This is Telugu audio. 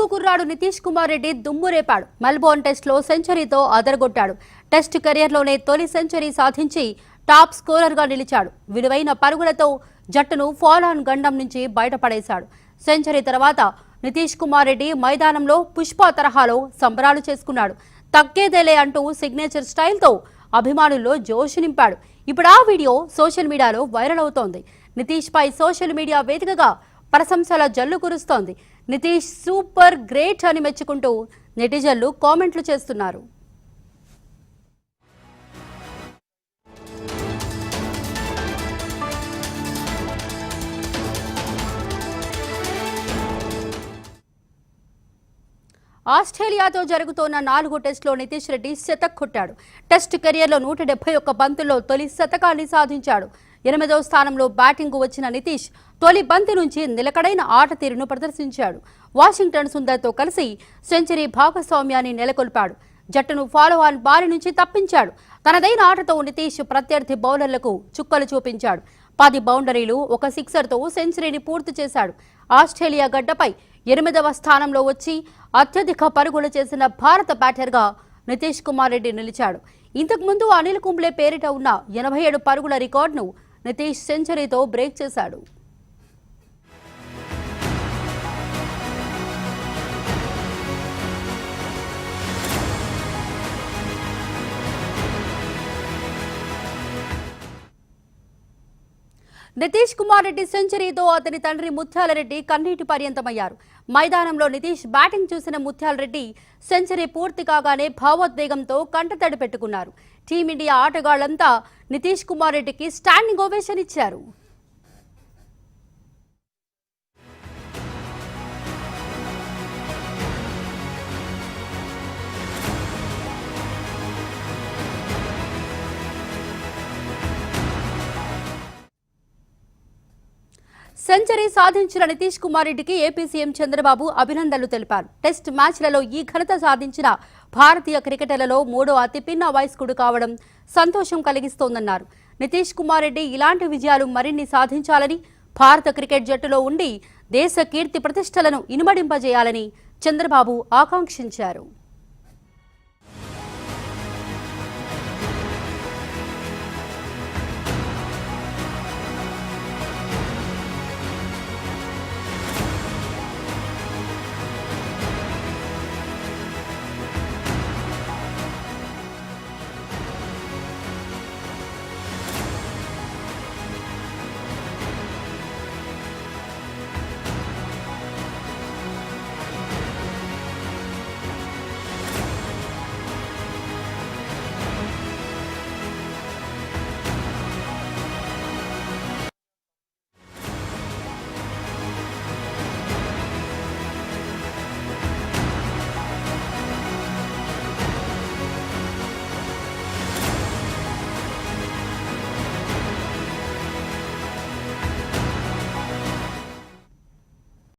తెలుగు కుర్రాడు నితీష్ కుమార్ రెడ్డి దుమ్మురేపాడు. మెల్బోర్న్ టెస్ట్లో సెంచరీతో అదరగొట్టాడు. టెస్ట్ కెరియర్లోనే తొలి సెంచరీ సాధించి టాప్ స్కోరర్గా నిలిచాడు. విలువైన పరుగులతో జట్టును ఫాలోఆన్ గండం నుంచి బయటపడేశాడు. సెంచరీ తర్వాత నితీష్ కుమార్ రెడ్డి మైదానంలో పుష్ప తరహాలో సంబరాలు చేసుకున్నాడు. తగ్గేదేలే అంటూ సిగ్నేచర్ స్టైల్తో అభిమానుల్లో జోష్ నింపాడు. ఇప్పుడు ఆ వీడియో సోషల్ మీడియాలో వైరల్ అవుతోంది. నితీష్ పై సోషల్ మీడియా వేదికగా ప్రశంసల జల్లు కురుస్తోంది. నితీష్ సూపర్ గ్రేట్ అని మెచ్చుకుంటూ నెటిజన్లు కామెంట్లు చేస్తున్నారు. ఆస్ట్రేలియాతో జరుగుతోన్న 4వ టెస్టులో నితీష్ రెడ్డి శతక్ కొట్టాడు. టెస్ట్ కెరియర్లో 171 బంతుల్లో తొలి శతకాన్ని సాధించాడు. 8వ స్థానంలో బ్యాటింగ్కు వచ్చిన నితీష్ తొలి బంతి నుంచి నిలకడైన ఆట తీరును ప్రదర్శించాడు. వాషింగ్టన్ సుందర్తో కలిసి సెంచరీ భాగస్వామ్యాన్ని నెలకొల్పాడు. జట్టును ఫాలోఆన్ బారి నుంచి తప్పించాడు. తనదైన ఆటతో నితీష్ ప్రత్యర్థి బౌలర్లకు చుక్కలు చూపించాడు. 10 బౌండరీలు, 1 సిక్సర్తో సెంచరీని పూర్తి చేశాడు. ఆస్ట్రేలియా గడ్డపై 8వ స్థానంలో వచ్చి అత్యధిక పరుగులు చేసిన భారత బ్యాటర్గా నితీష్ కుమార్ రెడ్డి నిలిచాడు. ఇంతకుముందు అనిల్ కుంబ్లే పేరిట ఉన్న 87 పరుగుల రికార్డును నితీష్ సెంచరీతో బ్రేక్ చేశాడు. నితీష్ కుమార్ రెడ్డి సెంచరీతో అతని తండ్రి ముత్యాలరెడ్డి కన్నీటి పర్యంతమయ్యారు. మైదానంలో నితీష్ బ్యాటింగ్ చూసిన ముత్యాలరెడ్డి సెంచరీ పూర్తి కాగానే భావోద్వేగంతో కంటతడి పెట్టుకున్నారు. టీమిండియా ఆటగాళ్లంతా నితీష్ కుమార్ రెడ్డికి స్టాండింగ్ ఓవేషన్ ఇచ్చారు. సెంచరీ సాధించిన నితీష్ కుమార్ రెడ్డికి ఏపీ సీఎం చంద్రబాబు అభినందనలు తెలిపారు. టెస్ట్ మ్యాచ్లలో ఈ ఘనత సాధించిన భారతీయ క్రికెటర్లలో 3వ అతిపిన్న వయస్కుడు కావడం సంతోషం కలిగిస్తోందన్నారు. నితీష్ కుమార్ రెడ్డి ఇలాంటి విజయాలు మరిన్ని సాధించాలని, భారత క్రికెట్ జట్టులో ఉండి దేశ కీర్తి ప్రతిష్టలను ఇనుమడింపజేయాలని చంద్రబాబు ఆకాంక్షించారు.